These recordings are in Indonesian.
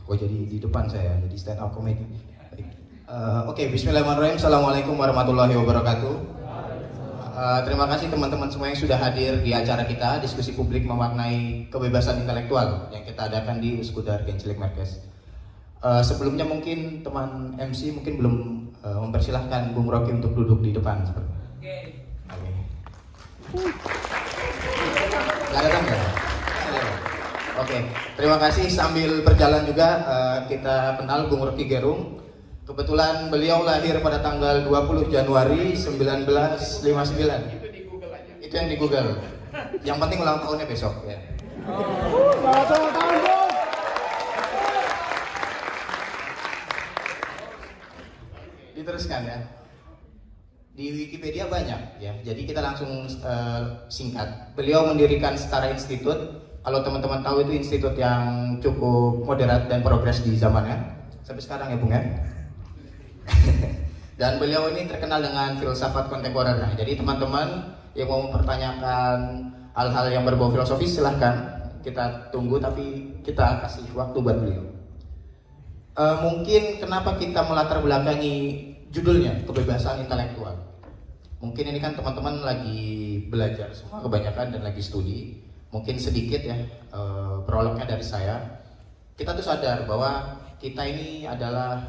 Oh jadi di depan saya, jadi stand up comedy. Oke, Bismillahirrahmanirrahim. Assalamualaikum warahmatullahi wabarakatuh. Terima kasih teman-teman semua yang sudah hadir di acara kita, diskusi publik memaknai kebebasan intelektual yang kita adakan di Uskudar Gencelik Merkes. Sebelumnya mungkin teman MC mungkin belum mempersilahkan Bung Rocky untuk duduk di depan. Oke. Nggak datang ya? Oke, terima kasih. Sambil berjalan juga kita kenal Bung Rocky Gerung. Kebetulan beliau lahir pada tanggal 20 Januari 1959. Itu di Google aja. Itu yang di Google. Yang penting ulang tahunnya besok ya. Selamat ulang tahun, Bung. Diteruskan ya. Di Wikipedia banyak ya, jadi kita langsung singkat. Beliau mendirikan Setara Institute. Kalau teman-teman tahu itu institut yang cukup moderat dan progres di zamannya sampai sekarang ya Bung ya. Dan beliau ini terkenal dengan filsafat kontemporernya. Jadi teman-teman yang mau mempertanyakan hal-hal yang berbau filosofis silahkan, kita tunggu tapi kita kasih waktu buat beliau. Mungkin kenapa kita melatar belakangi judulnya kebebasan intelektual. Mungkin ini kan teman-teman lagi belajar semua kebanyakan dan lagi studi. Mungkin sedikit ya prolognya dari saya. Kita tuh sadar bahwa kita ini adalah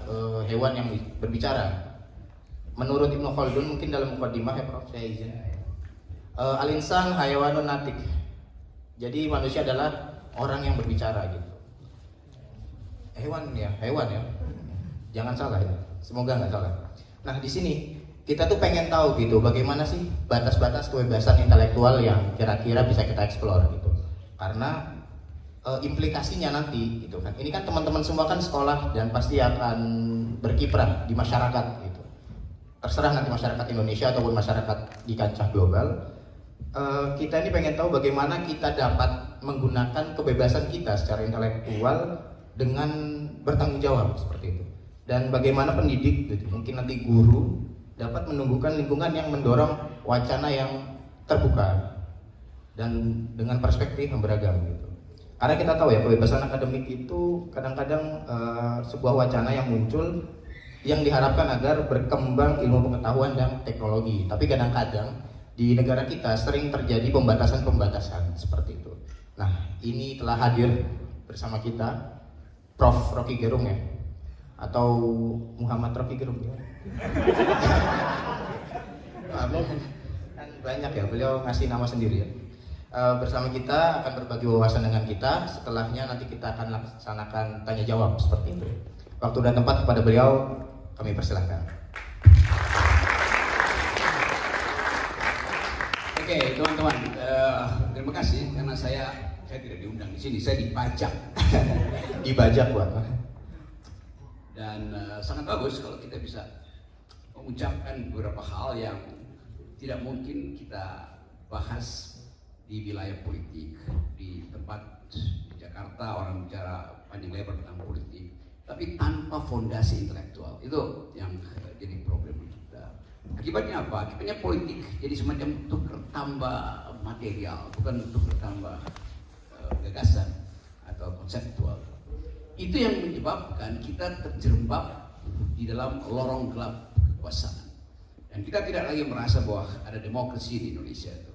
hewan yang berbicara. Menurut Ibnu Khaldun mungkin dalam mukadimah ya Prof, saya izin. Al-insan hayawanun natik. Jadi manusia adalah orang yang berbicara gitu. Hewan ya. Jangan salah ya. Semoga nggak salah. Nah di sini kita tuh pengen tahu gitu bagaimana sih batas-batas kebebasan intelektual yang kira-kira bisa kita eksplor gitu. Karena implikasinya nanti gitu kan. Ini kan teman-teman semua kan sekolah dan pasti akan berkiprah di masyarakat gitu. Terserah nanti masyarakat Indonesia ataupun masyarakat di kancah global. Kita ini pengen tahu bagaimana kita dapat menggunakan kebebasan kita secara intelektual dengan bertanggung jawab seperti itu. Dan bagaimana pendidik gitu, mungkin nanti guru dapat menumbuhkan lingkungan yang mendorong wacana yang terbuka dan dengan perspektif yang beragam gitu. Karena kita tahu ya kebebasan akademik itu kadang-kadang sebuah wacana yang muncul yang diharapkan agar berkembang ilmu pengetahuan dan teknologi. Tapi kadang-kadang di negara kita sering terjadi pembatasan-pembatasan seperti itu. Nah ini telah hadir bersama kita Prof. Rocky Gerung ya, atau Muhammad Rocky Gerung ya. Kan banyak ya, beliau ngasih nama sendiri ya. Bersama kita akan berbagi wawasan dengan kita. Setelahnya nanti kita akan laksanakan tanya jawab seperti itu. Waktu dan tempat kepada beliau kami persilahkan. Oke teman-teman, terima kasih karena saya tidak diundang di sini, saya dibajak. Dibajak Pak. Dan sangat bagus kalau kita bisa mengucapkan beberapa hal yang tidak mungkin kita bahas di wilayah politik. Di tempat di Jakarta orang bicara panjang lebar tentang politik, tapi tanpa fondasi intelektual. Itu yang jadi problem kita. Akibatnya apa? Akibatnya politik jadi semacam tukar tambah material, bukan tukar tambah gagasan atau konseptual. Itu yang menyebabkan kita terjerembab di dalam lorong gelap kekuasaan. Dan kita tidak lagi merasa bahwa ada demokrasi di Indonesia itu.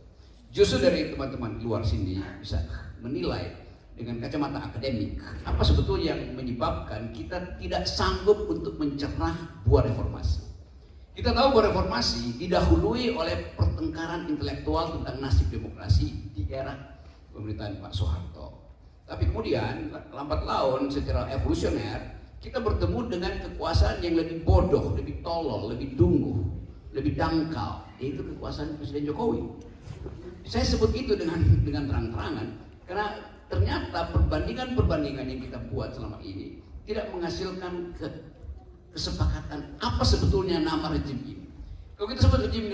Justru dari teman-teman di luar sini bisa menilai dengan kacamata akademik apa sebetulnya yang menyebabkan kita tidak sanggup untuk mencerna buah reformasi. Kita tahu bahwa reformasi didahului oleh pertengkaran intelektual tentang nasib demokrasi di era pemerintahan Pak Soeharto. Tapi kemudian lambat laun secara evolusioner kita bertemu dengan kekuasaan yang lebih bodoh, lebih tolol, lebih dungu, lebih dangkal, yaitu kekuasaan Presiden Jokowi. Saya sebut itu dengan terang-terangan karena ternyata perbandingan-perbandingan yang kita buat selama ini tidak menghasilkan kesepakatan apa sebetulnya nama rejim ini. Kalau kita sebut rejim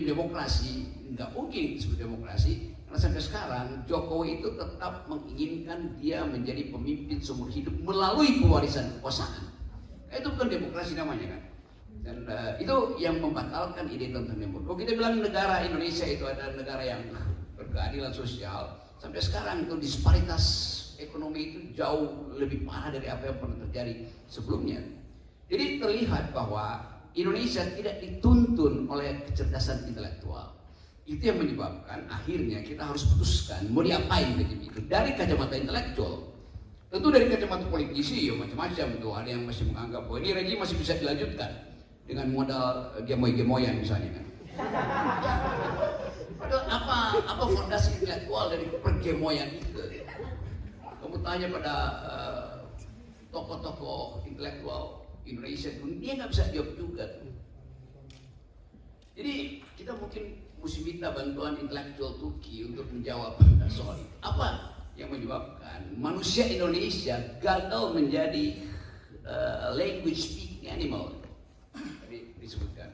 demokrasi, nggak mungkin disebut demokrasi. Karena sampai sekarang Jokowi itu tetap menginginkan dia menjadi pemimpin seumur hidup melalui pewarisan kekuasaan. Itu bukan demokrasi namanya kan. Dan itu yang membatalkan ide tentang demokrasi. Kalau kita bilang negara Indonesia itu adalah negara yang berkeadilan sosial, sampai sekarang itu disparitas ekonomi itu jauh lebih parah dari apa yang pernah terjadi sebelumnya. Jadi terlihat bahwa Indonesia tidak dituntun oleh kecerdasan intelektual. Itu yang menyebabkan akhirnya kita harus putuskan mau diapain regime itu dari kacamata intelektual. Tentu dari kacamata politisi ya macam-macam tuh, ada yang masih menganggap bahwa ini regime masih bisa dilanjutkan dengan modal gemoy-gemoyan misalnya kan. Padahal apa fondasi intelektual dari pergemoyan itu? Kamu tanya pada tokoh-tokoh intelektual Indonesia pun dia nggak bisa jawab juga. Jadi kita mungkin mesti minta bantuan intelektual Turki untuk menjawab soal itu. Apa yang menyebabkan manusia Indonesia gagal menjadi language speaking animal? Tadi disebutkan.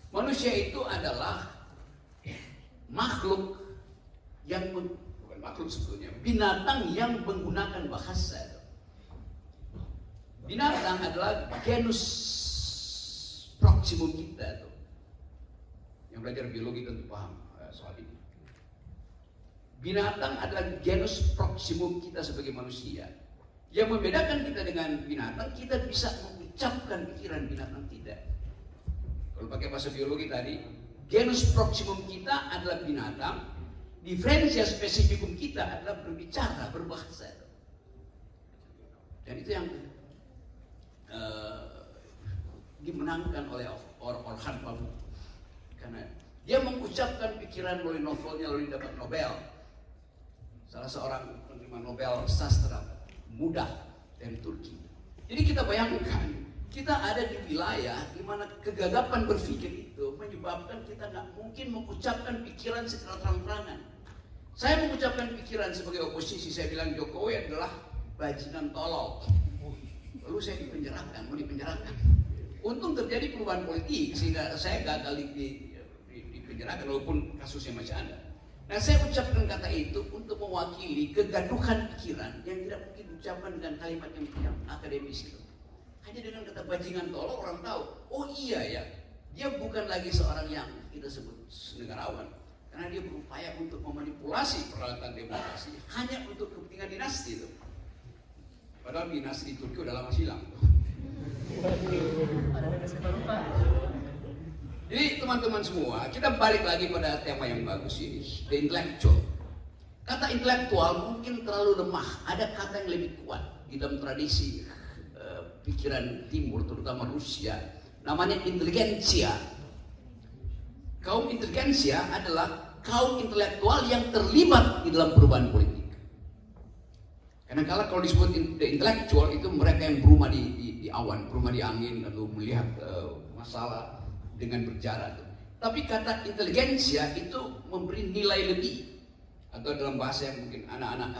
Manusia itu adalah makhluk yang bukan makhluk sebetulnya, binatang yang menggunakan bahasa. Binatang adalah genus proximum kita tuh. Yang belajar biologi tentu paham soal ini. Binatang adalah genus proximum kita sebagai manusia. Yang membedakan kita dengan binatang, kita bisa mengucapkan pikiran, binatang tidak. Kalau pakai bahasa biologi tadi, genus proximum kita adalah binatang, diferensia spesifikum kita adalah berbicara, berbahasa. Dan itu yang dimenangkan oleh Orhan Pamuk. Karena dia mengucapkan pikiran melalui novelnya, lalu dapat Nobel. Salah seorang penerima Nobel sastra muda dari Turki. Jadi kita bayangkan, kita ada di wilayah di mana kegagapan berpikir itu menyebabkan kita nggak mungkin mengucapkan pikiran secara terang-terangan. Saya mengucapkan pikiran sebagai oposisi, saya bilang Jokowi adalah bajingan tolol. Lalu saya mau dipenjarakan. Untung terjadi perubahan politik sehingga saya gagal dipenjarakan walaupun kasusnya masih ada. Nah, saya ucapkan kata itu untuk mewakili kegaduhan pikiran yang tidak mungkin diucapkan dengan kalimat yang akademis itu. Hanya dengan kata bajingan tolol orang tahu, oh iya ya, dia bukan lagi seorang yang kita sebut negarawan. Karena dia berupaya untuk memanipulasi peralatan demokrasi hanya untuk kepentingan dinasti itu. Padahal dinasti di Turki udah lama hilang. Jadi teman-teman semua, kita balik lagi pada tema yang bagus ini, the intellectual. Kata intelektual mungkin terlalu lemah, ada kata yang lebih kuat di dalam tradisi pikiran timur, terutama Rusia, namanya inteligensia. Kaum inteligensia adalah kaum intelektual yang terlibat di dalam perubahan politik. Karena kalau disebut intelektual itu mereka yang berumah di awan, berumah di angin, lalu melihat masalah dengan berjarak. Tapi kata inteligensia itu memberi nilai lebih. Atau dalam bahasa yang mungkin anak-anak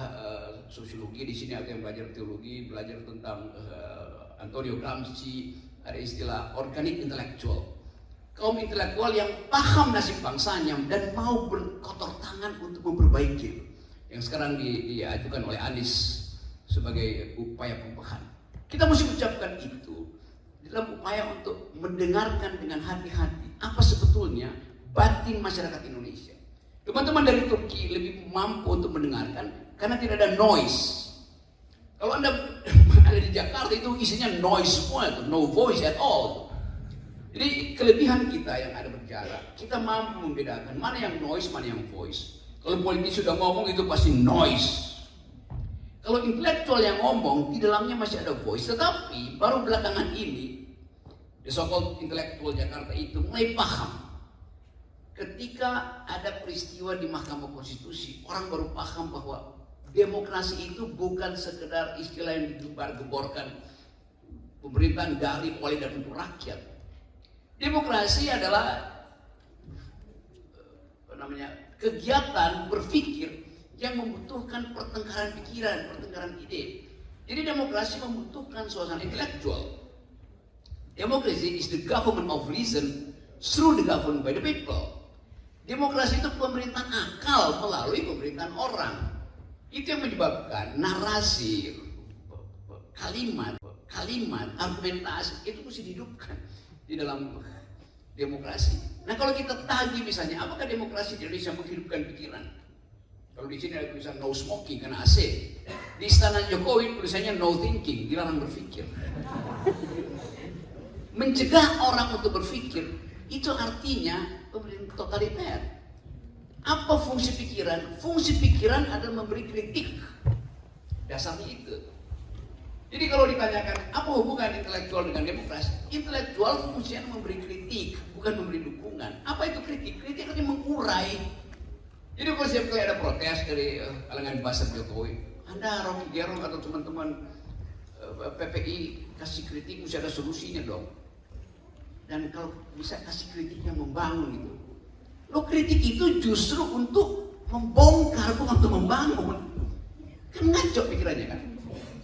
sosiologi di sini atau yang belajar teologi, belajar tentang Antonio Gramsci, ada istilah organik intelektual. Kaum intelektual yang paham nasib bangsanya dan mau berkotor tangan untuk memperbaiki. Yang sekarang diajukan oleh Anies sebagai upaya perubahan. Kita mesti ucapkan itu dalam upaya untuk mendengarkan dengan hati-hati apa sebetulnya batin masyarakat Indonesia. Teman-teman dari Turki lebih mampu untuk mendengarkan karena tidak ada noise. Kalau Anda ada di Jakarta itu isinya noise semua, itu no voice at all. Jadi kelebihan kita yang ada berjarak, kita mampu membedakan mana yang noise, mana yang voice. Kalau politisi sudah ngomong itu pasti noise. Kalau intelektual yang ngomong, di dalamnya masih ada voice. Tetapi baru belakangan ini, the so-called intelektual Jakarta itu mulai paham. Ketika ada peristiwa di Mahkamah Konstitusi, orang baru paham bahwa demokrasi itu bukan sekedar istilah yang digembar-gemborkan pemerintahan dari, oleh, dan untuk rakyat. Demokrasi adalah kegiatan berpikir yang membutuhkan pertengkaran pikiran, pertengkaran ide. Jadi demokrasi membutuhkan suasana intelektual. Democracy is the government of reason through the government by the people. Demokrasi itu pemerintahan akal melalui pemerintahan orang. Itu yang menyebabkan narasi, kalimat, argumentasi itu mesti dihidupkan di dalam demokrasi. Nah, kalau kita tagih misalnya, apakah demokrasi di Indonesia menghidupkan pikiran? Kalau di sini ada tulisan no smoking karena AC. Di istana Jokowi tulisannya no thinking, dilarang berpikir. Mencegah orang untuk berpikir, itu artinya pemerintah totaliter. Apa fungsi pikiran? Fungsi pikiran adalah memberi kritik. Dasarnya itu. Jadi kalau ditanyakan apa hubungan intelektual dengan demokrasi? Intelektual fungsinya memberi kritik, bukan memberi dukungan. Apa itu kritik? Kritik artinya mengurai. Jadi kalau setiap kali ada protes dari kalangan buzzer Jokowi, Anda Rocky Gerung atau teman-teman PPI kasih kritik, mesti ada solusinya dong. Dan kalau bisa kasih kritik yang membangun itu. Lo kritik itu justru untuk membongkar, bukan untuk membangun. Kan ngaco pikirannya kan.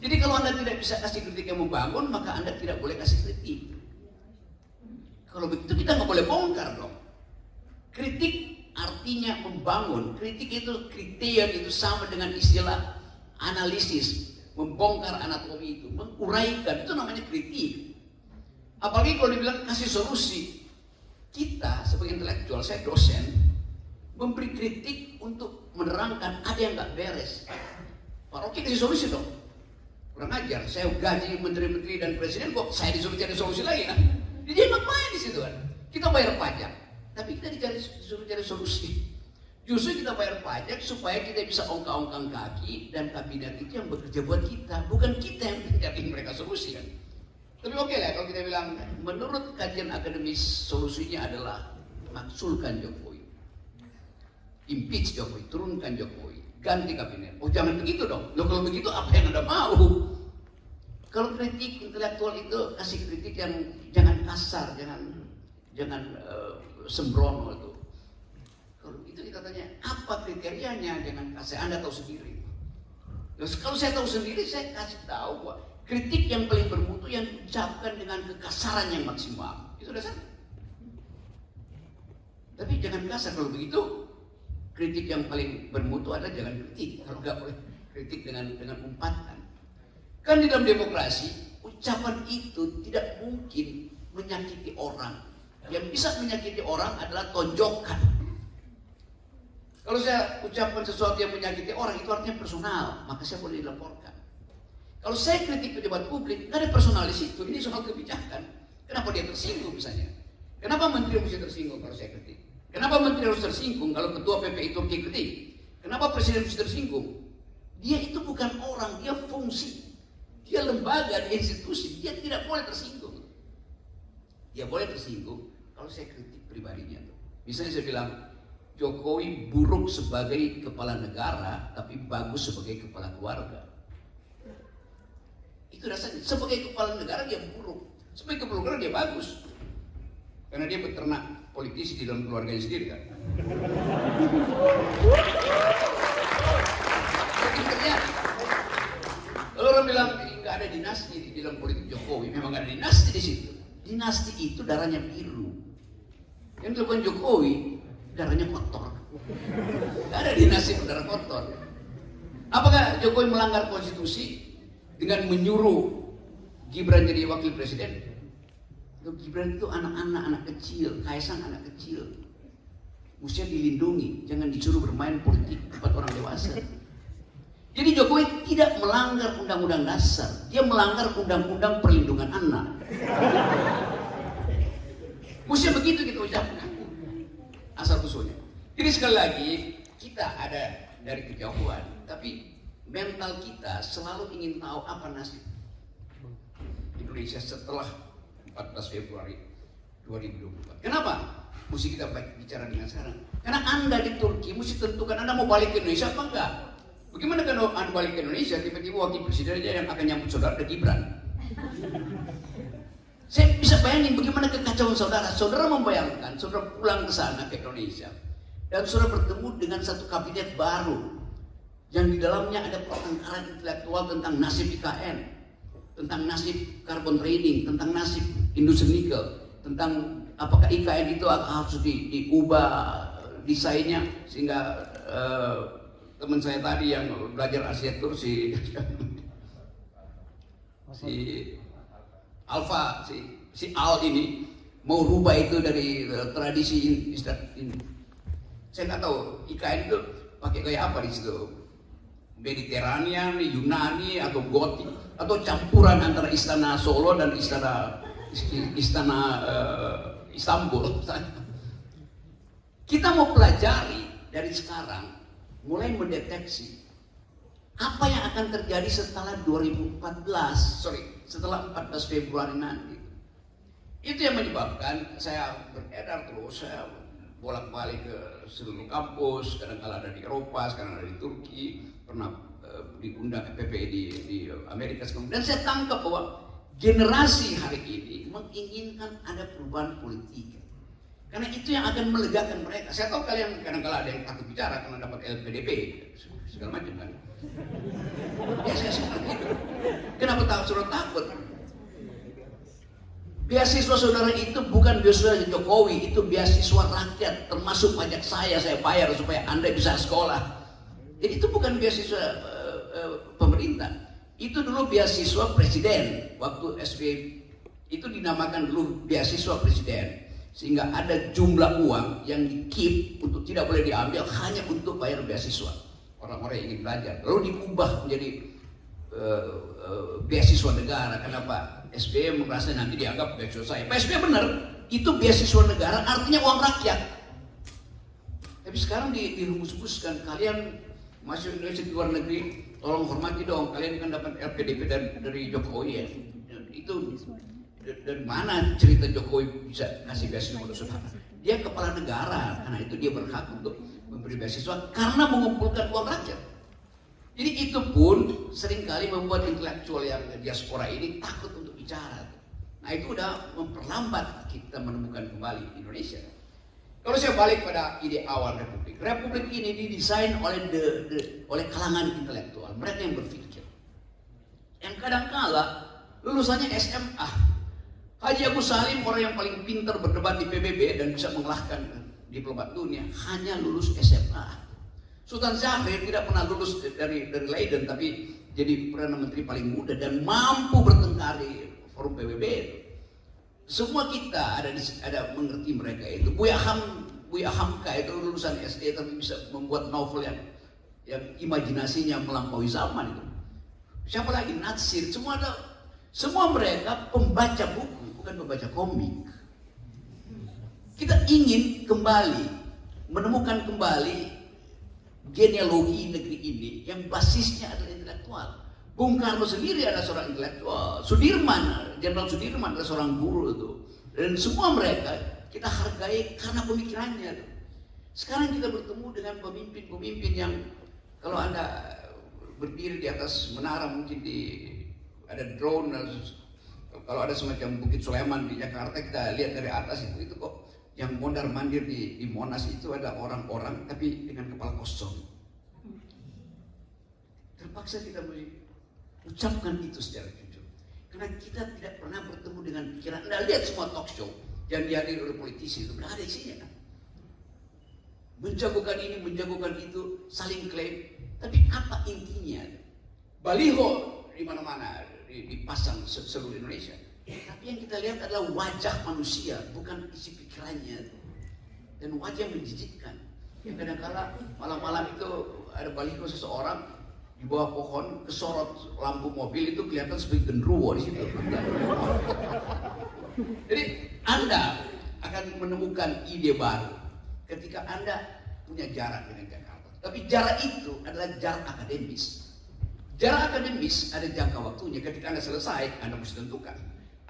Jadi kalau Anda tidak bisa kasih kritik yang membangun, maka Anda tidak boleh kasih kritik. Kalau begitu kita nggak boleh bongkar dong. Kritik artinya membangun. Kritik itu kriteria itu sama dengan istilah analisis, membongkar anatomi itu, menguraikan, itu namanya kritik. Apalagi kalau dibilang kasih solusi. Kita sebagai intelektual, saya dosen, memberi kritik untuk menerangkan ada yang nggak beres. Pak Rocky kasih solusi dong. Kurang ajar, saya gaji menteri-menteri dan presiden kok saya disuruh cari solusi lagi kan? Dia ngapain di situ kan? Kita bayar pajak, tapi kita disuruh cari solusi. Justru kita bayar pajak supaya kita bisa ongkang-ongkang kaki dan kabinet itu yang bekerja buat kita, bukan kita yang mencari mereka solusi kan? Tapi oke lah kalau kita bilang menurut kajian akademis solusinya adalah maksulkan Jokowi, impeach Jokowi, turunkan Jokowi, ganti kabinet. Oh jangan begitu dong. Loh, kalau begitu apa yang Anda mau? Kalau kritik intelektual itu kasih kritik yang jangan kasar, jangan sembrono itu. Kalau itu kita tanya apa kriterianya, jangan kasar. Anda tahu sendiri. Terus kalau saya tahu sendiri, saya kasih tahu bahwa kritik yang paling bermutu yang diucapkan dengan kekasaran yang maksimal. Itu dasar. Tapi jangan kasar. Kalau begitu, kritik yang paling bermutu adalah jangan kritik. Kalau nggak boleh kritik dengan umpatan. Kan di dalam demokrasi, ucapan itu tidak mungkin menyakiti orang. Yang bisa menyakiti orang adalah tonjokan. Kalau saya ucapkan sesuatu yang menyakiti orang, itu artinya personal. Maka saya boleh dilaporkan. Kalau saya kritik pejabat publik, nggak ada personal di situ. Ini soal kebijakan. Kenapa dia tersinggung misalnya? Kenapa menteri mesti tersinggung kalau saya kritik? Kenapa menteri harus tersinggung kalau ketua PPI Turki kritik? Kenapa presiden mesti tersinggung? Dia itu bukan orang, dia fungsi. Dia lembaga, dia institusi. Dia tidak boleh tersinggung. Dia boleh tersinggung kalau saya kritik pribadinya. Misalnya saya bilang, Jokowi buruk sebagai kepala negara, tapi bagus sebagai kepala keluarga. Itu rasanya sebagai kepala negara dia buruk, sebagai kepala negara dia bagus, karena dia beternak politisi di dalam keluarganya sendiri kan. Jadi terjadi. Kalau orang bilang nggak ada dinasti di dalam politik Jokowi, memang nggak ada dinasti di situ. Dinasti itu darahnya biru. Yang dilakukan Jokowi darahnya kotor. Nggak ada dinasti berdarah kotor. Apakah Jokowi melanggar konstitusi dengan menyuruh Gibran jadi wakil presiden? Gibran itu anak kecil, Kaisang anak kecil, mestinya dilindungi, jangan disuruh bermain politik tempat orang dewasa. Jadi Jokowi tidak melanggar undang-undang dasar, dia melanggar undang-undang perlindungan anak. Mestinya begitu kita ucapkan asal usulnya. Jadi sekali lagi kita ada dari kejauhan, tapi mental kita selalu ingin tahu apa nasib Indonesia setelah 14 Februari 2024. Kenapa? Mesti kita bicara dengan sekarang. Karena Anda di Turki mesti tentukan Anda mau balik ke Indonesia apa enggak. Bagaimana kalau Anda balik ke Indonesia tiba-tiba wakil presiden aja yang akan nyambut saudara ada Gibran. Saya bisa bayangin bagaimana kekacauan saudara. Saudara membayangkan saudara pulang ke sana ke Indonesia dan saudara bertemu dengan satu kabinet baru yang di dalamnya ada pertengkaran intelektual tentang nasib IKN, tentang nasib carbon trading, tentang nasib industri nikel, tentang apakah IKN itu harus diubah desainnya sehingga teman saya tadi yang belajar arsitektur si Alfa, si Al ini mau rubah itu dari tradisi ini. Saya nggak tahu IKN itu pakai gaya apa di situ. Mediterranean, Yunani atau Gotik atau campuran antara istana Solo dan istana Istanbul. Kita mau pelajari dari sekarang, mulai mendeteksi apa yang akan terjadi setelah 14 Februari nanti. Itu yang menyebabkan saya beredar terus, saya bolak-balik ke seluruh kampus, kadang-kala ada di Eropa, sekarang ada di Turki, pernah diundang PPI di Amerika. Dan saya tangkap bahwa generasi hari ini menginginkan ada perubahan politik. Karena itu yang akan melegakan mereka. Saya tahu kalian kadang-kala ada yang takut bicara karena dapat LPDP, segala macam kan. Ya saya seperti itu. Kenapa saudara takut? Beasiswa saudara itu bukan beasiswa Jokowi, itu beasiswa rakyat, termasuk pajak saya bayar supaya Anda bisa sekolah. Jadi itu bukan beasiswa pemerintah. Itu dulu beasiswa presiden. Waktu SBY itu dinamakan dulu beasiswa presiden. Sehingga ada jumlah uang yang di-keep untuk tidak boleh diambil hanya untuk bayar beasiswa orang-orang yang ingin belajar. Lalu diubah menjadi beasiswa negara. Kenapa? SBY merasa nanti dianggap beasiswa saya. Pak SBY benar, itu beasiswa negara artinya uang rakyat. Tapi sekarang dirumus-rumuskan, kalian masuk Indonesia di luar negeri, tolong hormati dong, kalian kan dapat LPDP dari Jokowi ya. Itu dari mana cerita Jokowi bisa kasih beasiswa untuk saudara? Dia kepala negara, karena itu dia berhak untuk memberi beasiswa karena mengumpulkan uang rakyat. Jadi itu pun seringkali membuat intelektual yang diaspora ini takut untuk bicara. Nah itu udah memperlambat kita menemukan kembali Indonesia. Kalau saya balik pada ide awal Republik, Republik ini didesain oleh kalangan intelektual, mereka yang berpikir. Yang kadang-kala lulusannya SMA. Haji Agus Salim orang yang paling pintar berdebat di PBB dan bisa mengalahkan diplomat dunia, hanya lulus SMA. Sultan Syahrir tidak pernah lulus dari Leiden, tapi jadi Perdana Menteri paling muda dan mampu bertengkar di forum PBB. Semua kita ada mengerti mereka itu. Buya Hamka itu lulusan SD tapi bisa membuat novel yang imajinasinya melampaui zaman itu. Siapa lagi? Natsir. Semua mereka pembaca buku, bukan pembaca komik. Kita ingin kembali menemukan kembali genealogi negeri ini yang basisnya adalah intelektual. Bung Karno sendiri adalah seorang intelektual. Jenderal Sudirman adalah seorang guru itu. Dan semua mereka kita hargai karena pemikirannya. Sekarang kita bertemu dengan pemimpin-pemimpin yang kalau Anda berdiri di atas menara mungkin ada drone, kalau ada semacam Bukit Sulaiman di Jakarta kita lihat dari atas itu kok yang mondar-mandir di Monas itu ada orang-orang tapi dengan kepala kosong. Terpaksa kita ucapkan itu secara jujur. Karena kita tidak pernah bertemu dengan pikiran. Anda lihat semua talk show yang dihadiri oleh politisi itu tidak ada isinya kan. Menjagokan ini, menjagokan itu, saling klaim. Tapi apa intinya? Baliho di mana-mana dipasang seluruh Indonesia. Tapi yang kita lihat adalah wajah manusia, bukan isi pikirannya. Dan wajah menjijikkan. Yang kadang-kala malam-malam itu ada baliho seseorang di bawah pohon, kesorot lampu mobil itu kelihatan sebagai genderuwo di situ. Jadi Anda akan menemukan ide baru ketika Anda punya jarak dengan Jakarta. Tapi jarak itu adalah jarak akademis. Jarak akademis ada jangka waktunya. Ketika Anda selesai, Anda mesti tentukan.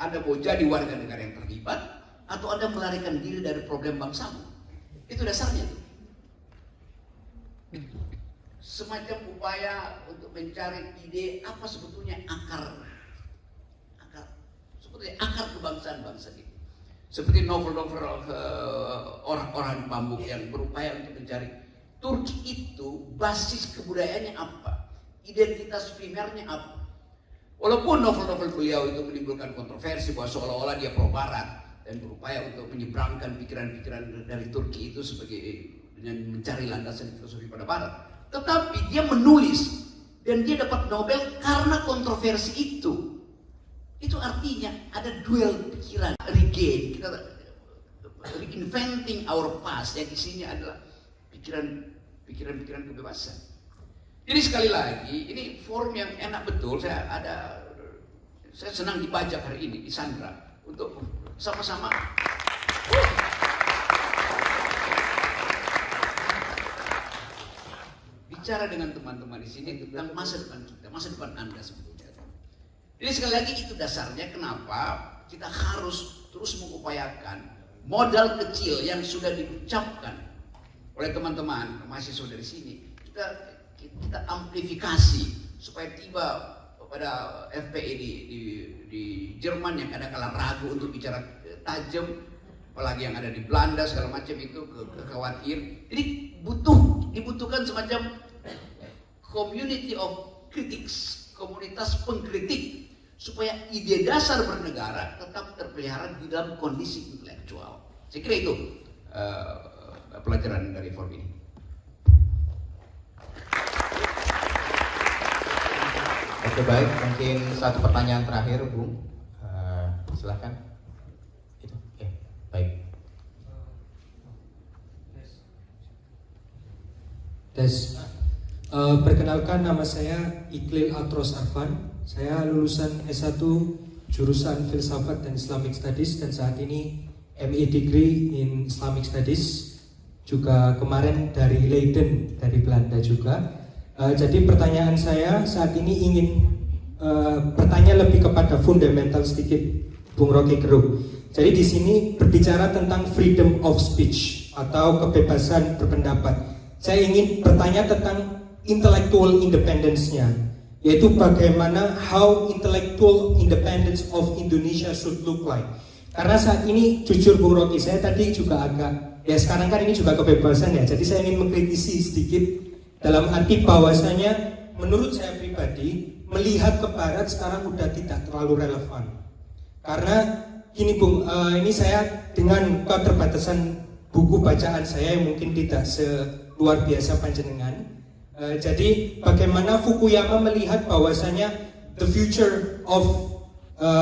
Anda mau jadi warga negara yang terlibat atau Anda melarikan diri dari problem bangsamu. Itu dasarnya. Semacam upaya untuk mencari ide apa sebetulnya akar kebangsaan bangsa ini. Seperti novel-novel orang-orang bambuk yang berupaya untuk mencari Turki itu basis kebudayaannya apa, identitas primernya apa. Walaupun novel-novel beliau itu menimbulkan kontroversi bahwa seolah-olah dia pro Barat dan berupaya untuk menyeberangkan pikiran-pikiran dari Turki itu sebagai dengan mencari landasan filosofi pada Barat. Tetapi dia menulis dan dia dapat Nobel karena kontroversi itu. Itu artinya ada duel pikiran, regain, kita reinventing our past yang isinya adalah pikiran-pikiran kebebasan. Jadi sekali lagi, ini forum yang enak betul. Saya senang dibajak hari ini di Sandra untuk sama-sama bicara dengan teman-teman di sini tentang masa depan kita, masa depan Anda sebetulnya. Jadi sekali lagi itu dasarnya kenapa kita harus terus mengupayakan modal kecil yang sudah diucapkan oleh teman-teman mahasiswa dari sini. Kita amplifikasi supaya tiba pada FPI di Jerman yang kadang-kala ragu untuk bicara tajam, apalagi yang ada di Belanda segala macam itu khawatir. Jadi dibutuhkan semacam community of critics, komunitas pengkritik, supaya ide dasar bernegara tetap terpelihara di dalam kondisi intelektual. Saya kira itu pelajaran dari forum ini. Oke, baik, mungkin satu pertanyaan terakhir, Bung. Silahkan. Oke, baik. Tes. Perkenalkan, nama saya Iqlil Atros Arfan. Saya lulusan S1 jurusan Filsafat dan Islamic Studies dan saat ini MA Degree in Islamic Studies. Juga kemarin dari Leiden, dari Belanda juga. Jadi pertanyaan saya saat ini ingin bertanya lebih kepada fundamental sedikit, Bung Rocky Gerung. Jadi di sini berbicara tentang freedom of speech atau kebebasan berpendapat. Saya ingin bertanya tentang intellectual independence-nya, yaitu bagaimana how intellectual independence of Indonesia should look like. Karena saat ini jujur Bung Rocky, saya tadi juga agak, ya sekarang kan ini juga kebebasan ya, jadi saya ingin mengkritisi sedikit dalam arti bahwasanya menurut saya pribadi melihat ke barat sekarang udah tidak terlalu relevan. Karena gini Bung, ini saya dengan keterbatasan buku bacaan saya yang mungkin tidak seluar biasa panjenengan. Jadi bagaimana Fukuyama melihat bahwasanya the future of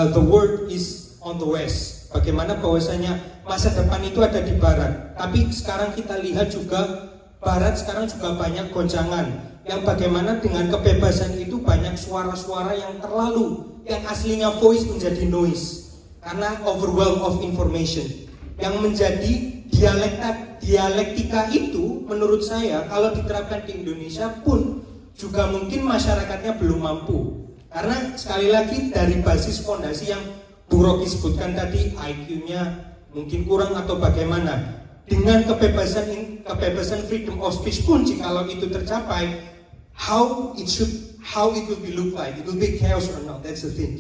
the world is on the west. Bagaimana bahwasanya masa depan itu ada di barat. Tapi sekarang kita lihat juga barat sekarang juga banyak goncangan. Yang bagaimana dengan kebebasan itu banyak suara-suara yang terlalu, yang aslinya voice menjadi noise karena overwhelm of information. Yang menjadi dialektika itu menurut saya kalau diterapkan di Indonesia pun juga mungkin masyarakatnya belum mampu. Karena sekali lagi dari basis fondasi yang Bu Rocky sebutkan tadi, IQ-nya mungkin kurang atau bagaimana. Dengan kebebasan freedom of speech pun jikalau itu tercapai, how it will be look like, it will be chaos or not, that's the thing.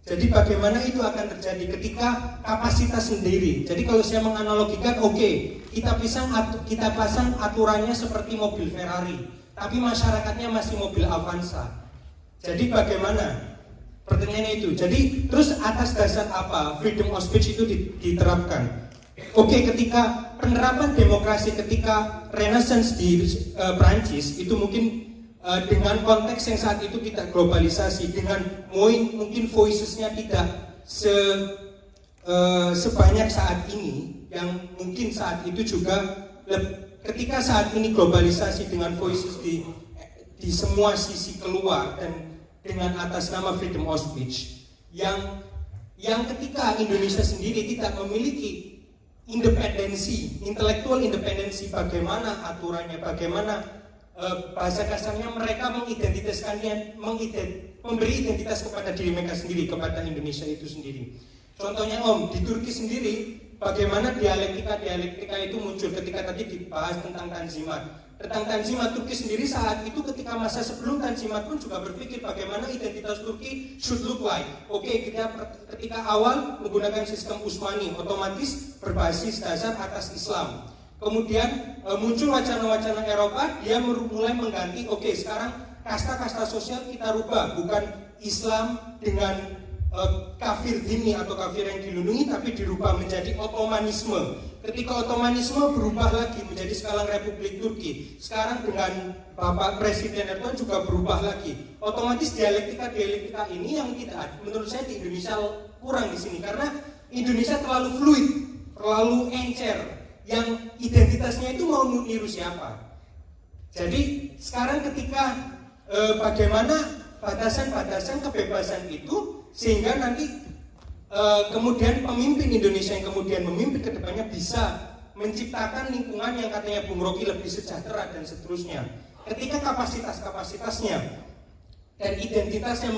Jadi bagaimana itu akan terjadi ketika kapasitas sendiri. Jadi kalau saya menganalogikan, oke, kita pasang aturannya seperti mobil Ferrari, tapi masyarakatnya masih mobil Avanza. Jadi bagaimana? Pertanyaannya itu. Jadi terus atas dasar apa freedom of speech itu diterapkan? Oke, ketika penerapan demokrasi ketika Renaissance di Prancis itu mungkin dengan konteks yang saat itu tidak globalisasi, dengan mungkin voices-nya tidak sebanyak saat ini, yang mungkin saat itu juga ketika saat ini globalisasi dengan voices di semua sisi keluar dan dengan atas nama freedom of speech, yang ketika Indonesia sendiri tidak memiliki independensi, intelektual independensi, bagaimana aturannya, bagaimana bahasa kasarnya mereka memberi identitas kepada diri mereka sendiri, kepada Indonesia itu sendiri. Contohnya Om, di Turki sendiri bagaimana dialektika itu muncul ketika tadi dibahas tentang Tanzimat. Tentang Tanzimat Turki sendiri saat itu ketika masa sebelum Tanzimat pun juga berpikir bagaimana identitas Turki should look like. Oke, ketika awal menggunakan sistem Utsmani, otomatis berbasis dasar atas Islam. Kemudian muncul wacana-wacana Eropa, dia mulai mengganti, oke, sekarang kasta-kasta sosial kita rubah, bukan Islam dengan kafir dhimmi atau kafir yang dilindungi, tapi dirubah menjadi Ottomanisme. Ketika Ottomanisme berubah lagi menjadi sekarang Republik Turki, sekarang dengan Bapak Presiden Erdogan juga berubah lagi. Otomatis dialektika ini yang tidak, menurut saya di Indonesia kurang di sini, karena Indonesia terlalu fluid, terlalu encer, yang identitasnya itu mau niru siapa. Jadi sekarang ketika bagaimana batasan-batasan kebebasan itu sehingga nanti kemudian pemimpin Indonesia yang kemudian memimpin ke depannya bisa menciptakan lingkungan yang katanya Bung Rocky lebih sejahtera dan seterusnya. Ketika kapasitasnya dan identitasnya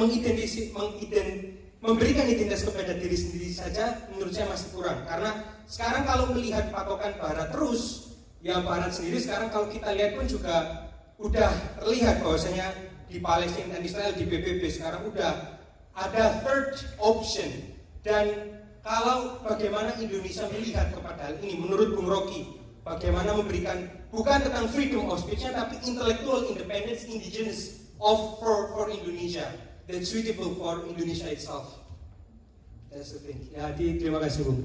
memberikan identitas kepada diri sendiri saja, menurut saya masih kurang. Karena sekarang kalau melihat patokan Barat terus, ya Barat sendiri sekarang kalau kita lihat pun juga udah terlihat bahwasanya di Palestina dan Israel, di PBB sekarang udah ada third option. Dan kalau bagaimana Indonesia melihat kepada hal ini, menurut Bung Rocky, bagaimana memberikan bukan tentang freedom of speech-nya, tapi intellectual independence indigenous for Indonesia that's suitable for Indonesia itself. That's the thing. Ya, terima kasih Bung.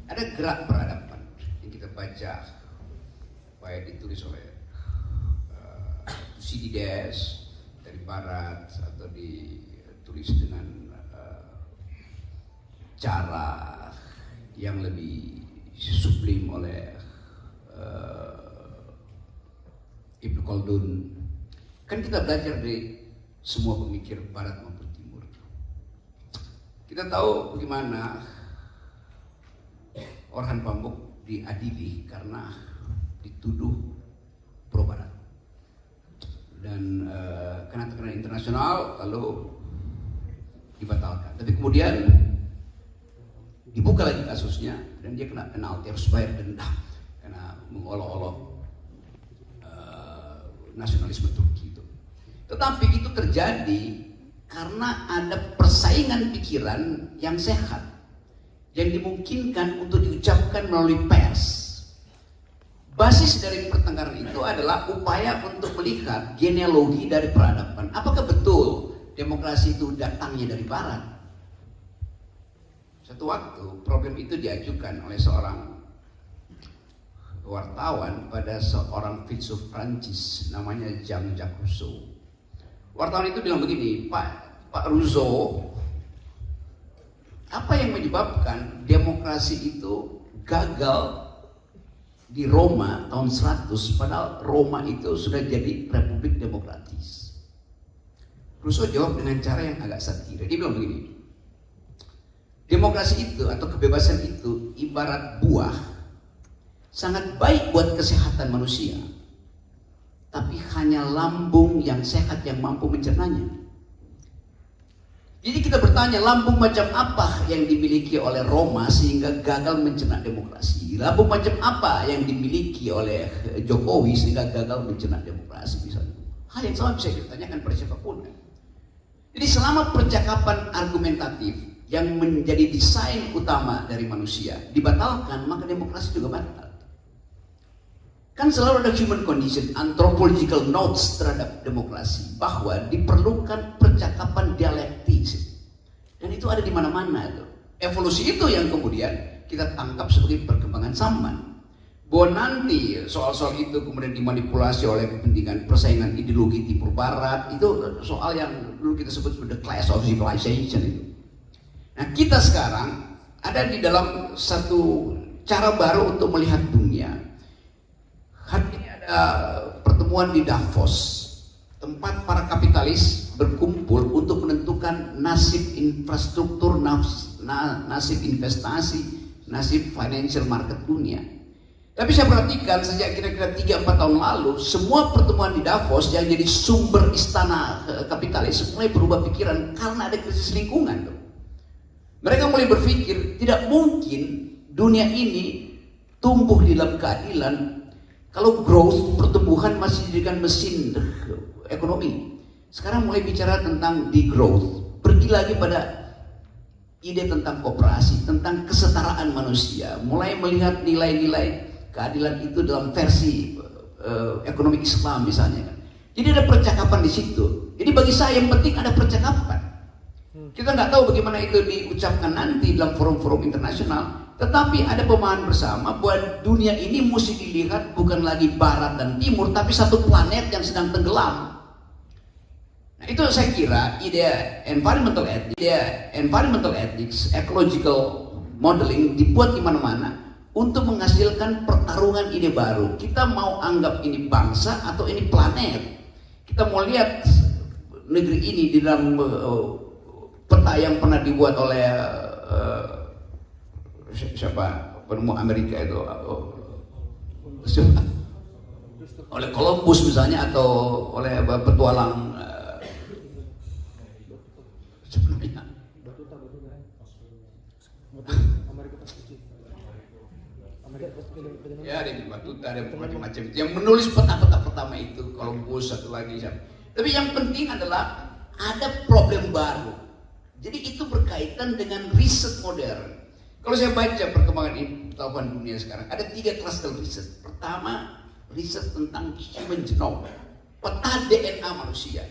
Ada gerak peradaban yang kita baca, baik ditulis oleh Thucydides dari Barat atau ditulis dengan cara yang lebih sublim oleh Ibnu Khaldun. Kan kita belajar dari semua pemikir Barat maupun Timur. Kita tahu bagaimana Orhan Pamuk diadili karena dituduh pro Barat. Dan karena tekanan internasional lalu dibatalkan. Tapi kemudian dibuka lagi kasusnya dan dia kena penalti, harus bayar denda karena mengolok-olok nasionalisme Turki itu. Tetapi itu terjadi karena ada persaingan pikiran yang sehat yang dimungkinkan untuk diucapkan melalui pers. Basis dari pertengkaran itu adalah upaya untuk melihat genealogi dari peradaban. Apakah betul demokrasi itu datangnya dari Barat? Satu waktu problem itu diajukan oleh seorang wartawan pada seorang filsuf Prancis namanya Jean-Jacques Rousseau. Wartawan itu bilang begini, Pak Rousseau, apa yang menyebabkan demokrasi itu gagal di Roma tahun 100, padahal Roma itu sudah jadi republik demokratis? Rousseau jawab dengan cara yang agak satir. Dia bilang begini, demokrasi itu atau kebebasan itu ibarat buah, sangat baik buat kesehatan manusia, tapi hanya lambung yang sehat yang mampu mencernanya. Jadi kita bertanya, lambung macam apa yang dimiliki oleh Roma sehingga gagal mencerna demokrasi? Lambung macam apa yang dimiliki oleh Jokowi sehingga gagal mencerna demokrasi misalnya? Hal yang sama bisa ditanyakan pada siapapun. Jadi selama percakapan argumentatif yang menjadi desain utama dari manusia dibatalkan, maka demokrasi juga batal. Kan selalu ada human condition, anthropological notes terhadap demokrasi, bahwa diperlukan percakapan dialektis. Dan itu ada di mana-mana itu. Evolusi itu yang kemudian kita tangkap sebagai perkembangan zaman. Bahwa nanti soal-soal itu kemudian dimanipulasi oleh kepentingan persaingan ideologi timur barat, itu soal yang dulu kita sebut sebagai the clash of civilization itu. Nah, kita sekarang ada di dalam satu cara baru untuk melihat dunia. Hari ini ada pertemuan di Davos, tempat para kapitalis berkumpul untuk menentukan nasib infrastruktur, nasib investasi, nasib financial market dunia. Tapi saya perhatikan sejak kira-kira 3-4 tahun lalu, semua pertemuan di Davos yang jadi sumber istana kapitalis mulai berubah pikiran karena ada krisis lingkungan. Mereka mulai berpikir, tidak mungkin dunia ini tumbuh di dalam keadilan kalau growth, pertumbuhan masih dijadikan mesin ekonomi. Sekarang mulai bicara tentang degrowth. Pergi lagi pada ide tentang kooperasi, tentang kesetaraan manusia. Mulai melihat nilai-nilai keadilan itu dalam versi ekonomi Islam misalnya. Jadi ada percakapan di situ. Jadi bagi saya yang penting ada percakapan. Kita nggak tahu bagaimana itu diucapkan nanti dalam forum-forum internasional. Tetapi ada pemahaman bersama bahwa dunia ini mesti dilihat bukan lagi barat dan timur, tapi satu planet yang sedang tenggelam. Nah, itu saya kira ide environmental ethics, ecological modeling dibuat di mana-mana untuk menghasilkan pertarungan ide baru. Kita mau anggap ini bangsa atau ini planet. Kita mau lihat negeri ini di dalam peta yang pernah dibuat oleh siapa penemu Amerika itu, oleh Columbus misalnya, atau oleh petualang sebenarnya ya ada Batuta, ada macam-macam itu yang menulis peta-peta pertama itu, Columbus, satu lagi siapa. Tapi yang penting adalah ada problem baru. Jadi itu berkaitan dengan riset modern. Kalau saya baca perkembangan pengetahuan dunia sekarang, ada 3 klaster riset. Pertama, riset tentang human genome, peta DNA manusia.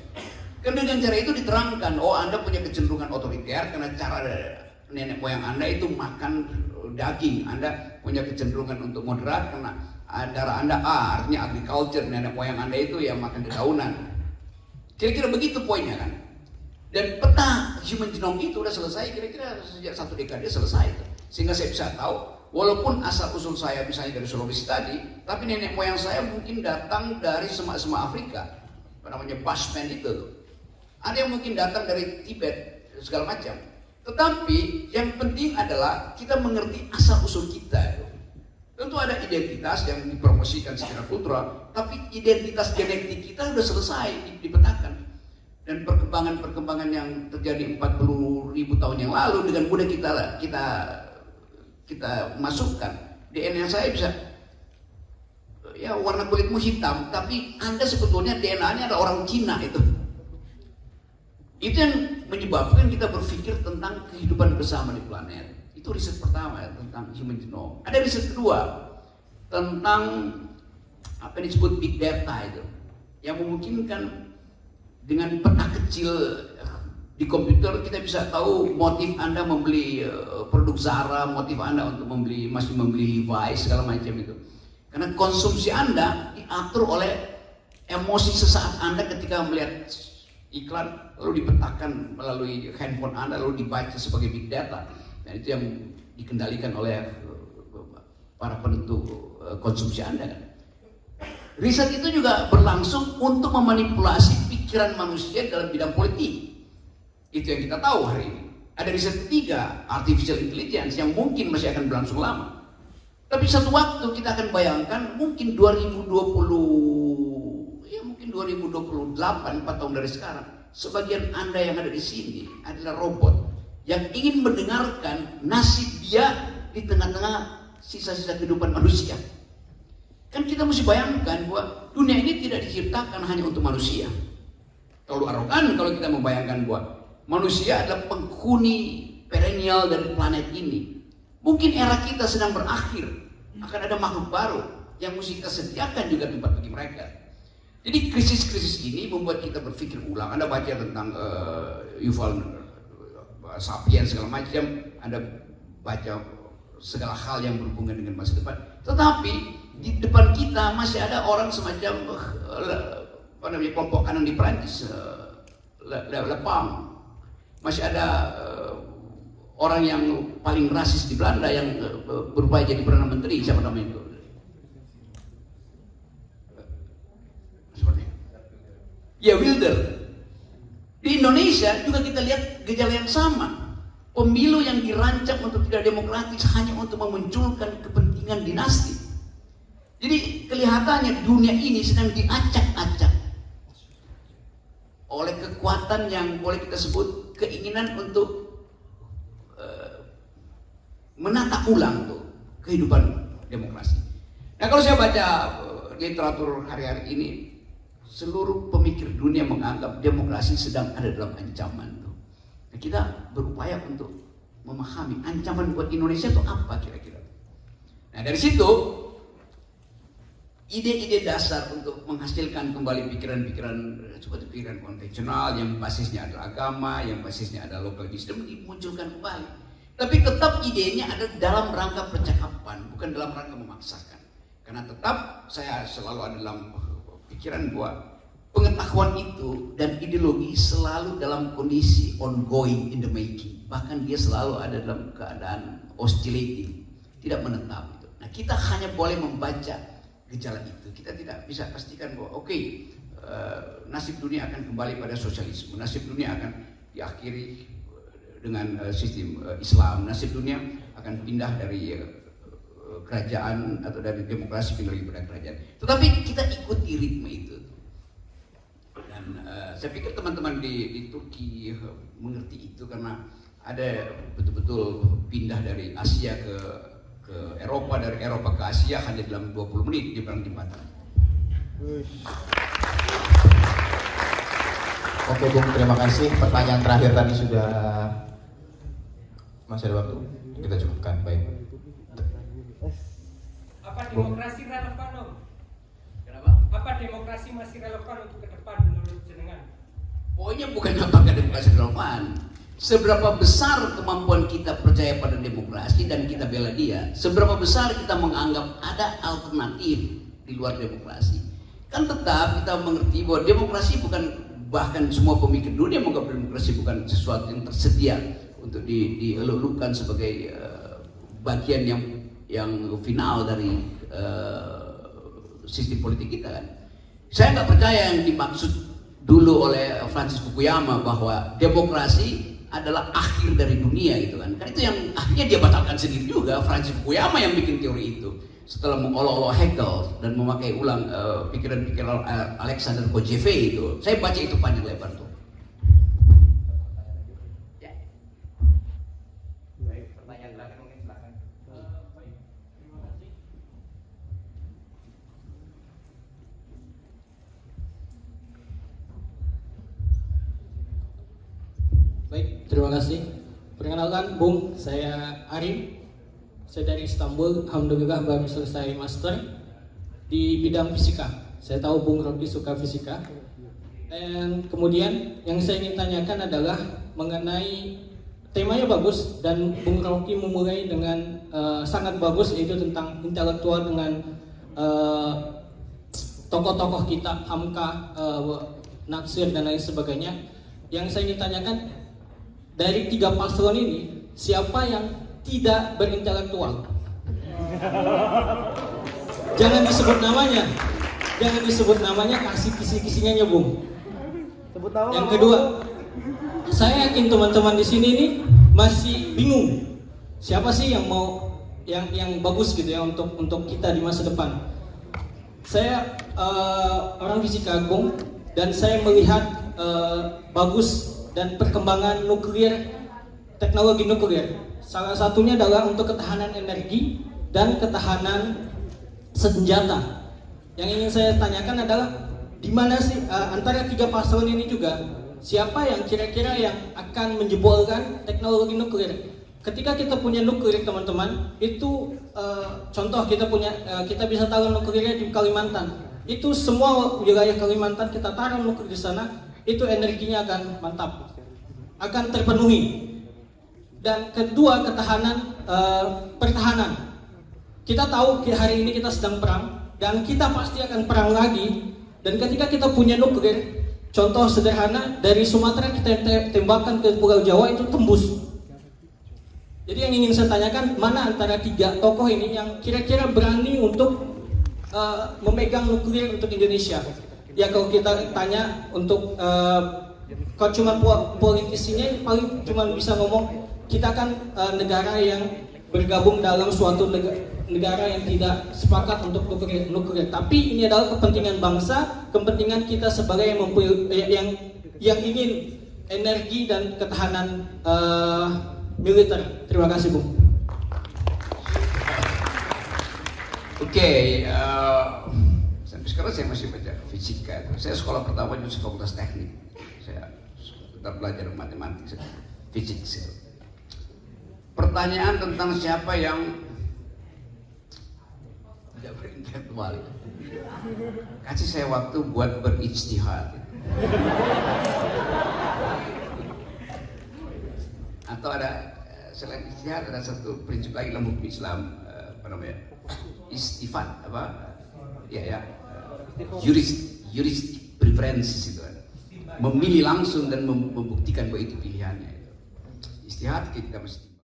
Kan dengan cara itu diterangkan, oh Anda punya kecenderungan otoriter karena cara nenek moyang Anda itu makan daging. Anda punya kecenderungan untuk moderat karena darah Anda A, artinya agriculture, nenek moyang Anda itu yang makan dedaunan. Kira-kira begitu poinnya kan. Dan peta human genome itu udah selesai kira-kira sejak 1 dekade selesai. Sehingga saya bisa tahu, walaupun asal usul saya misalnya dari Sulawesi tadi, tapi nenek moyang saya mungkin datang dari semak-semak Afrika, namanya Bushman itu. Ada yang mungkin datang dari Tibet, segala macam. Tetapi yang penting adalah kita mengerti asal usul kita. Tentu ada identitas yang dipromosikan secara kultural, tapi identitas genetik kita sudah selesai dipetakan. Dan perkembangan-perkembangan yang terjadi 40.000 tahun yang lalu dengan mudah kita masukkan. DNA saya bisa, ya warna kulitmu hitam, tapi Anda sebetulnya DNA-nya ada orang Cina itu. Itu yang menyebabkan kita berpikir tentang kehidupan bersama di planet. Itu riset pertama ya, tentang human genome. Ada riset kedua tentang apa yang disebut big data itu, yang memungkinkan dengan peta kecil di komputer kita bisa tahu motif Anda membeli produk Zara, motif Anda untuk masih membeli Levi's, segala macam itu. Karena konsumsi Anda diatur oleh emosi sesaat Anda ketika melihat iklan, lalu dipetakan melalui handphone Anda, lalu dibaca sebagai big data. Dan itu yang dikendalikan oleh para penentu konsumsi Anda kan. Riset itu juga berlangsung untuk memanipulasi pikiran manusia dalam bidang politik. Itu yang kita tahu hari ini. Ada riset ketiga, artificial intelligence, yang mungkin masih akan berlangsung lama. Tapi satu waktu kita akan bayangkan mungkin 2020, ya mungkin 2028, 4 tahun dari sekarang, sebagian Anda yang ada di sini adalah robot yang ingin mendengarkan nasib dia di tengah-tengah sisa-sisa kehidupan manusia. Kan kita mesti bayangkan bahwa dunia ini tidak diciptakan hanya untuk manusia. Terlalu arogan kalau kita membayangkan bahwa manusia adalah penghuni perennial dari planet ini. Mungkin era kita sedang berakhir, akan ada makhluk baru yang mesti kita sediakan juga tempat bagi mereka. Jadi krisis-krisis ini membuat kita berpikir ulang. Anda baca tentang Yuval Sapiens segala macam, Anda baca segala hal yang berhubungan dengan masa depan. Tetapi di depan kita masih ada orang semacam kelompok kanan di Perancis, Le Pen. Masih ada orang yang paling rasis di Belanda yang berupaya jadi Perdana Menteri, siapa namanya itu? Ya, Wilder. Di Indonesia juga kita lihat gejala yang sama. Pemilu yang dirancang untuk tidak demokratis hanya untuk memunculkan kepentingan dinasti. Jadi kelihatannya dunia ini sedang diacak-acak oleh kekuatan yang boleh kita sebut keinginan untuk menata ulang tuh kehidupan demokrasi. Nah, kalau saya baca literatur hari-hari ini, seluruh pemikir dunia menganggap demokrasi sedang ada dalam ancaman tuh. Nah, kita berupaya untuk memahami ancaman buat Indonesia itu apa kira-kira. Nah, dari situ ide-ide dasar untuk menghasilkan kembali pikiran-pikiran seperti pikiran konvensional yang basisnya adalah agama, yang basisnya adalah local wisdom dimunculkan kembali. Tapi tetap idenya ada dalam rangka percakapan, bukan dalam rangka memaksakan. Karena tetap saya selalu ada dalam pikiran bahwa pengetahuan itu dan ideologi selalu dalam kondisi ongoing in the making. Bahkan dia selalu ada dalam keadaan oscillating, tidak menetap. kita hanya boleh membaca gejala itu. Kita tidak bisa pastikan bahwa nasib dunia akan kembali pada sosialisme, nasib dunia akan diakhiri dengan sistem Islam, nasib dunia akan pindah dari kerajaan atau dari demokrasi pindah lagi pada kerajaan. Tetapi kita ikuti ritme itu. Dan saya pikir teman-teman di Turki mengerti itu karena ada betul-betul pindah dari Asia ke Eropa, dari Eropa ke Asia hanya dalam 20 menit di perang jembatan. Oke Bung, terima kasih. Pertanyaan terakhir tadi sudah masih ada waktu, kita cukupkan. Baik. Apa demokrasi relevan, Om? Kenapa? Apa demokrasi masih relevan untuk ke depan menurut jenengan? Pokoknya bukan apakah demokrasi relevan, seberapa besar kemampuan kita percaya pada demokrasi dan kita bela dia, seberapa besar kita menganggap ada alternatif di luar demokrasi. Kan tetap kita mengerti bahwa demokrasi bukan, bahkan semua pemikir dunia menganggap demokrasi bukan sesuatu yang tersedia untuk dielulukan sebagai bagian yang final dari sistem politik kita kan. Saya nggak percaya yang dimaksud dulu oleh Francis Fukuyama bahwa demokrasi adalah akhir dari dunia gitu kan. Kan itu yang akhirnya dia batalkan sendiri juga. Francis Fukuyama yang bikin teori itu setelah mengolok-olok Hegel dan memakai ulang pikiran-pikiran Alexander Kojève itu. Saya baca itu panjang lebar tuh. Ya. Baik, pertanyaan terakhir mungkin silakan. Baik, terima kasih. Perkenalkan, Bung, saya Arif. Saya dari Istanbul, alhamdulillah baru selesai master di bidang fisika. Saya tahu Bung Rocky suka fisika. Dan kemudian yang saya ingin tanyakan adalah mengenai temanya bagus dan Bung Rocky memulai dengan sangat bagus, yaitu tentang intelektual dengan tokoh-tokoh kita, Hamka, Natsir dan lain sebagainya. Yang saya ingin tanyakan, dari 3 paslon ini siapa yang tidak berintelektual? Jangan disebut namanya. Jangan disebut namanya, kasih kisi-kisinya Bung. Sebut nama. Yang kedua, saya yakin teman-teman di sini nih masih bingung. Siapa sih yang mau yang bagus gitu ya untuk kita di masa depan. Saya orang fisika Bung, dan saya melihat bagus dan perkembangan nuklir, teknologi nuklir. Salah satunya adalah untuk ketahanan energi dan ketahanan senjata. Yang ingin saya tanyakan adalah di mana sih antara 3 paslon ini juga siapa yang kira-kira yang akan menjebolkan teknologi nuklir? Ketika kita punya nuklir teman-teman, itu contoh kita bisa taruh nuklirnya di Kalimantan. Itu semua wilayah Kalimantan kita taruh nuklir di sana, itu energinya akan mantap, akan terpenuhi. Dan kedua, pertahanan. Kita tahu hari ini kita sedang perang dan kita pasti akan perang lagi. Dan ketika kita punya nuklir, contoh sederhana dari Sumatera kita tembakkan ke Pulau Jawa itu tembus. Jadi yang ingin saya tanyakan, mana antara 3 tokoh ini yang kira-kira berani untuk memegang nuklir untuk Indonesia? Ya kalau kita tanya untuk kalau cuma politisinya paling cuma bisa ngomong kita kan negara yang bergabung dalam suatu negara yang tidak sepakat untuk nuklir. Tapi ini adalah kepentingan bangsa, kepentingan kita sebagai yang ingin energi dan ketahanan militer. Terima kasih, Bung. Oke, sampai sekarang saya masih belajar fisika. Saya sekolah pertama di Fakultas Teknik. Saya tetap belajar matematik, fisik. Pertanyaan tentang siapa yang tidak berintelektual. Kasih saya waktu buat berijtihad. Atau ada selain ijtihad ada satu prinsip lagi dalam hukum Islam, apa namanya? Istifat apa? Ya, juris preferences itu kan. Memilih langsung dan membuktikan bahwa itu pilihannya. Istihad kita mesti